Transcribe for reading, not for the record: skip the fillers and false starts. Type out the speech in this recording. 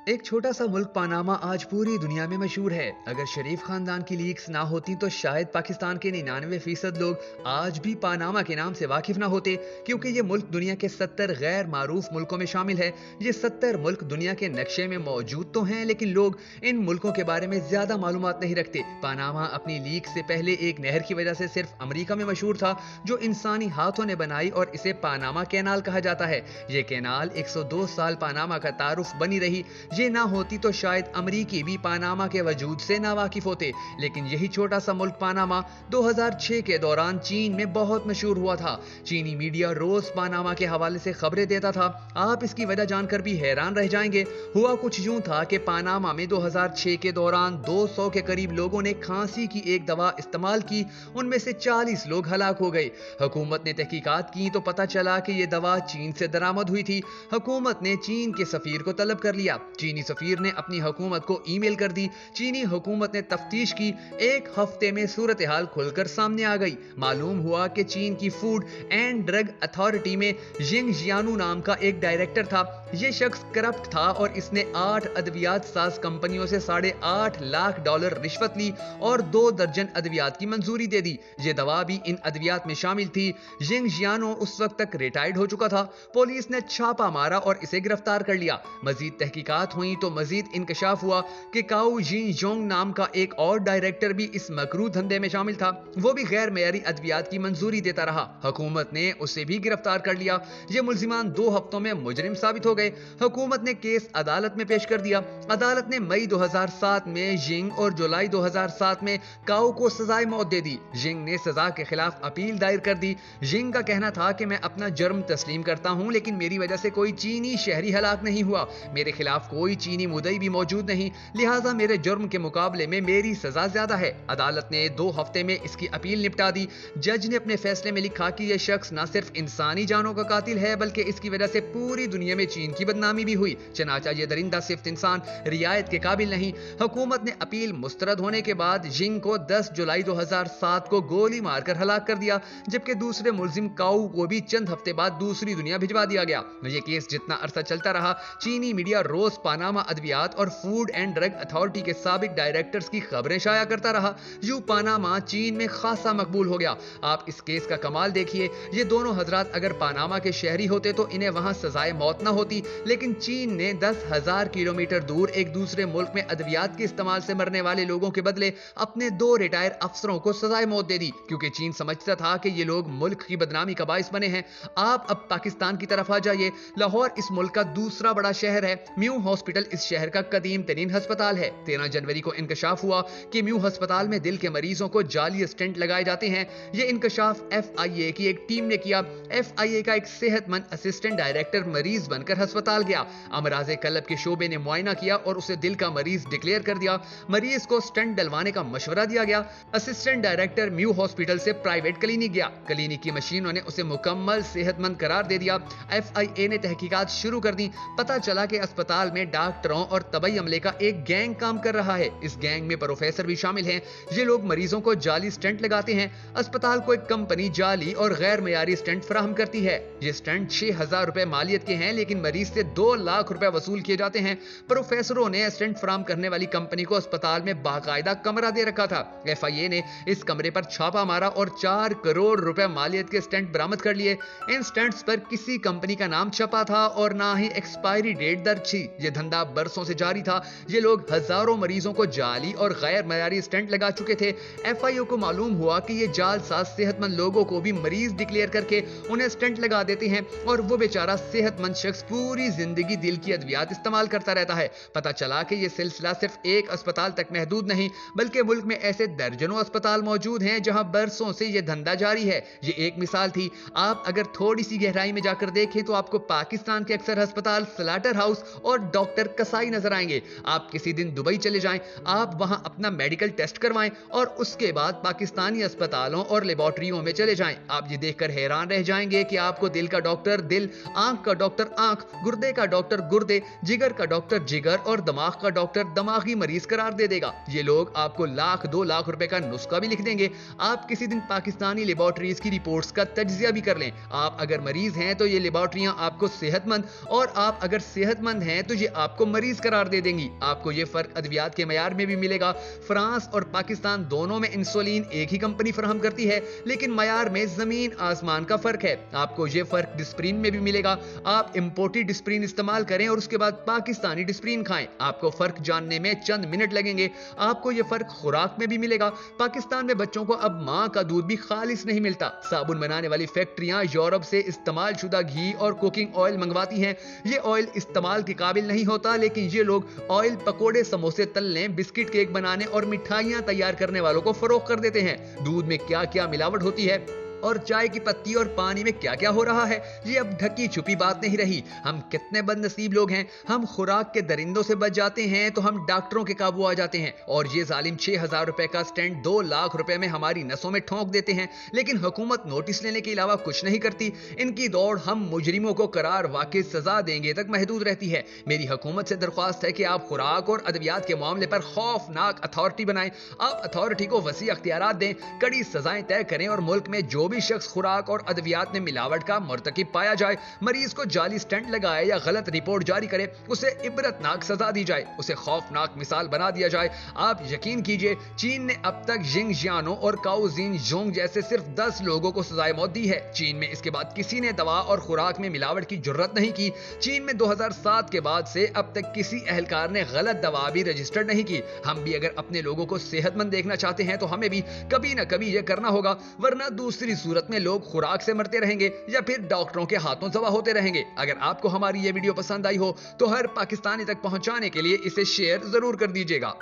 एक छोटा सा मुल्क पनामा आज पूरी दुनिया में मशहूर है। अगर शरीफ खानदान की लीक्स ना होती तो शायद पाकिस्तान के 99% लोग आज भी पनामा के नाम से वाकिफ ना होते, क्योंकि ये मुल्क दुनिया के 70 गैर मारूफ मुल्कों में शामिल है। ये 70 मुल्क दुनिया के नक्शे में मौजूद तो हैं, लेकिन लोग इन मुल्कों के बारे में ज्यादा मालूमात नहीं रखते। पनामा अपनी लीक से पहले एक नहर की वजह से सिर्फ अमेरिका में मशहूर था, जो इंसानी हाथों ने बनाई, और इसे पनामा कैनाल कहा जाता है। ये कैनाल 102 साल पनामा का तारुफ बनी रही। ये ना होती तो शायद अमरीकी भी पनामा के वजूद से ना वाकिफ होते। लेकिन यही छोटा सा मुल्क पनामा 2006 के दौरान चीन में बहुत मशहूर हुआ था। चीनी मीडिया रोज पनामा के हवाले से खबरें देता था। आप इसकी वजह जानकर भी हैरान रह जाएंगे। हुआ कुछ यूं था कि पनामा में 2006 के दौरान 200 के करीब लोगों ने खांसी की एक दवा इस्तेमाल की। उनमें से 40 लोग हलाक हो गए। हुकूमत ने तहकीकात की तो पता चला कि यह दवा चीन से दरामद हुई थी। हुकूमत ने चीन के सफीर को तलब कर लिया। चीनी सफीर ने अपनी हुकूमत को ईमेल कर दी। चीनी हुकूमत ने तफ्तीश की। एक हफ्ते में सूरत हाल खुलकर सामने आ गई। मालूम हुआ कि चीन की फूड एंड ड्रग अथॉरिटी में जिंग जियानु नाम का एक डायरेक्टर था। यह शख्स करप्ट था और इसने 8 अद्वियात साज कंपनियों से $8.5 लाख रिश्वत ली और 2 दर्जन अद्वियात की मंजूरी दे दी। यह दवा भी इन अद्वियात में शामिल थी। जिंग जियानो उस वक्त तक रिटायर्ड हो चुका था। पुलिस ने छापा मारा और इसे गिरफ्तार कर लिया। मजीद तहकीकात हुई तो मजीद इंकशाफ हुआ कि काऊ जिन जोंग नाम का एक और डायरेक्टर भी इस मकरू धंधे में शामिल था। वो भी गैर मेयारी अद्वियात की मंजूरी देता रहा। हुकूमत ने उसे भी गिरफ्तार कर लिया। ये मुल्जिमान 2 हफ्तों में मुजरिम साबित हो गए। हुकूमत ने केस अदालत में पेश कर दिया। अदालत ने मई 2007 में जिंग और जुलाई 2007 में काऊ को सजाए मौत दे दी। जिंग ने सजा के खिलाफ अपील दायर कर दी। जिंग का कहना था कि मैं अपना जुर्म तस्लीम करता हूं, लेकिन मेरी वजह से कोई चीनी शहरी हलाक नहीं हुआ। मेरे खिलाफ कोई चीनी मुद्दई भी मौजूद नहीं, लिहाजा मेरे जुर्म के मुकाबले में मेरी सजा ज्यादा है। अदालत ने 2 हफ्ते में इसकी अपील निपटा दी। जज ने अपने फैसले में लिखा कि यह शख्स न सिर्फ इंसानी जानों का कातिल है, बल्कि इसकी वजह से पूरी दुनिया में चीन की बदनामी भी हुई। चनाचा ये दरिंदा सिर्फ इंसान रियायत के काबिल नहीं। हुकूमत ने अपील मुस्तरद होने के बाद जिंग को 10 जुलाई 2007 को गोली मारकर हलाक कर दिया, जबकि दूसरे मुल्जिम काऊ को भी चंद हफ्ते बाद दूसरी दुनिया भिजवा दिया गया। यह केस जितना अरसा चलता रहा, चीनी मीडिया रोज पनामा अद्वियात और फूड एंड ड्रग अथॉरिटी के साबिक डायरेक्टर्स की खबरें शाया करता रहा। यूं पनामा चीन में खासा मकबूल हो गया। आप इस केस का कमाल देखिए। ये दोनों हजरात अगर पनामा के शहरी होते तो इन्हें वहां सजाए मौत न होती, लेकिन चीन ने 10,000 किलोमीटर दूर एक दूसरे मुल्क में अद्वियात के इस्तेमाल से मरने वाले लोगों के बदले अपने 2 रिटायर अफसरों को सजाए मौत दे दी, क्योंकि चीन समझता था कि ये लोग मुल्क की बदनामी का बाइस बने हैं। आप अब पाकिस्तान की तरफ आ जाइए। लाहौर इस मुल्क का दूसरा बड़ा शहर है। म्यू हॉस्पिटल इस शहर का कदीम तरीन अस्पताल है। 13 जनवरी को इंकशाफ हुआ कि म्यू अस्पताल में दिल के मरीजों को जाली स्टेंट लगाए जाते हैं। यह इंकशाफ FIA की एक टीम ने किया। FIA का एक सेहतमंद असिस्टेंट डायरेक्टर मरीज बनकर अस्पताल गया। अमराजे कल्ब के शोबे ने मुआयना किया और उसे दिल का मरीज डिक्लेयर कर दिया। मरीज को स्टेंट डलवाने का मशवरा दिया गया। असिस्टेंट डायरेक्टर म्यू हॉस्पिटल से प्राइवेट क्लिनिक गया। क्लिनिक की मशीनों ने उसे मुकम्मल सेहतमंद करार दे दिया। FIA ने तहकीकात शुरू कर दी। पता चला कि अस्पताल में डॉक्टरों और तबई अमले का एक गैंग काम कर रहा है। इस गैंग में प्रोफेसर भी शामिल हैं। ये लोग मरीजों को जाली स्टेंट लगाते हैं। अस्पताल को एक कंपनी जाली और गैर मयारी स्टेंट फराहम करती है। ये स्टेंट 6,000 रुपए मालियत के हैं, लेकिन मरीज से 2 लाख रुपए वसूल किए जाते हैं। प्रोफेसरों ने स्टेंट फराहम करने वाली कंपनी को अस्पताल में बाकायदा कमरा दे रखा था। FIA ने इस कमरे पर छापा मारा और 4 करोड़ रुपए मालियत के स्टेंट बरामद कर लिए। इन स्टेंट्स पर किसी कंपनी का नाम छपा था और ना ही एक्सपायरी डेट दर्ज थी। यह धंधा बरसों से जारी था। ये लोग हजारों मरीजों को जाली और गैर मयारी स्टेंट लगा चुके थे। FIA को मालूम हुआ कि ये जालसाज सेहतमंद लोगों को भी मरीज डिक्लेयर करके उन्हें स्टेंट लगा देते हैं, और वो बेचारा सेहतमंद शख्स पूरी जिंदगी दिल की अद्वियात इस्तेमाल करता रहता है। पता चला कि यह सिलसिला सिर्फ एक अस्पताल तक महदूद नहीं, बल्कि मुल्क में ऐसे दर्जनों अस्पताल मौजूद हैं जहां बरसों से यह धंधा जारी है। ये एक मिसाल थी। आप अगर थोड़ी सी गहराई में जाकर देखें तो आपको पाकिस्तान के अक्सर अस्पताल स्लाटर हाउस और डॉक्टर कसाई नजर आएंगे। आप किसी दिन दुबई चले जाएं, आप वहां अपना मेडिकल टेस्ट करवाएं और उसके बाद पाकिस्तानी अस्पतालों और लेबोरेटरियों में चले जाएं। आप ये देखकर हैरान रह जाएंगे कि आपको दिल का डॉक्टर दिल, आंख का डॉक्टर आंख, गुर्दे का डॉक्टर गुर्दे, जिगर का डॉक्टर जिगर और दिमाग का डॉक्टर दिमागी मरीज करार दे देगा। ये लोग आपको लाख 2 लाख रुपए का नुस्खा भी लिख देंगे। आप किसी दिन पाकिस्तानी लेबोरेटरीज की रिपोर्ट्स का तज्जिया भी कर लें। आप अगर मरीज हैं तो ये लेबोरेटरियां आपको सेहतमंद, और आप अगर सेहतमंद हैं तो ये आपको मरीज करार दे देंगी। आपको ये फर्क अद्वियात के मयार में भी मिलेगा। फ्रांस और पाकिस्तान दोनों में इंसुलिन एक ही कंपनी फराहम करती है, लेकिन मयार में जमीन आसमान का फर्क है। आपको ये फर्क डिस्प्रिन में भी मिलेगा। आप इंपोर्टेड डिस्प्रिन इस्तेमाल करें और उसके बाद पाकिस्तानी डिस्प्रिन खाएं, आपको फर्क जानने में चंद मिनट लगेंगे। आपको ये फर्क खुराक में भी मिलेगा। पाकिस्तान में बच्चों को अब मां का दूध भी खालिस नहीं मिलता। साबुन बनाने वाली फैक्ट्रियां यूरोप से इस्तेमाल शुदा घी और कुकिंग ऑयल मंगवाती हैं। ये ऑयल इस्तेमाल के काबिल नहीं होता, लेकिन ये लोग ऑयल पकोड़े, समोसे तलने, बिस्किट, केक बनाने और मिठाइयां तैयार करने वालों को फरोख्त कर देते हैं। दूध में क्या क्या मिलावट होती है और चाय की पत्ती और पानी में क्या क्या हो रहा है, ये अब ढकी छुपी बात नहीं रही। हम कितने बदनसीब लोग हैं। हम खुराक के दरिंदों से बच जाते हैं तो हम डॉक्टरों के काबू आ जाते हैं, और ये जालिम 6,000 रुपए का स्टैंड 2 लाख रुपए में हमारी नसों में ठोंक देते हैं। लेकिन हुकूमत नोटिस लेने के अलावा कुछ नहीं करती। इनकी दौड़ हम मुजरिमों को करार वाकई सजा देंगे तक महदूद रहती है। मेरी हुकूमत से दरख्वास्त है कि आप खुराक और अद्वियात के मामले पर खौफनाक अथॉरिटी बनाएं। आप अथॉरिटी को वसी अख्तियारात दें, कड़ी सजाएं तय करें और मुल्क में जो भी शख्स खुराक और अद्वियात में मिलावट का मुर्तकिब पाया जाए, मरीज को जाली स्टंट लगाए या गलत रिपोर्ट जारी करे, उसे इबरतनाक सजा दी जाए, उसे खौफनाक मिसाल बना दिया जाए। आप यकीन कीजिए, चीन ने अब तक जिंगजियानो और काओ जिनजोंग जैसे सिर्फ 10 लोगों को सजाए मौत दी है। चीन में इसके बाद किसी ने दवा और खुराक में मिलावट की जुर्रत नहीं की। चीन में 2007 के बाद से अब तक किसी एहलकार ने गलत दवा भी रजिस्टर्ड नहीं की। हम भी अगर अपने लोगों को सेहतमंद देखना चाहते हैं तो हमें भी कभी ना कभी यह करना होगा, वरना दूसरी सूरत में लोग खुराक से मरते रहेंगे या फिर डॉक्टरों के हाथों जवा होते रहेंगे। अगर आपको हमारी ये वीडियो पसंद आई हो तो हर पाकिस्तानी तक पहुंचाने के लिए इसे शेयर जरूर कर दीजिएगा।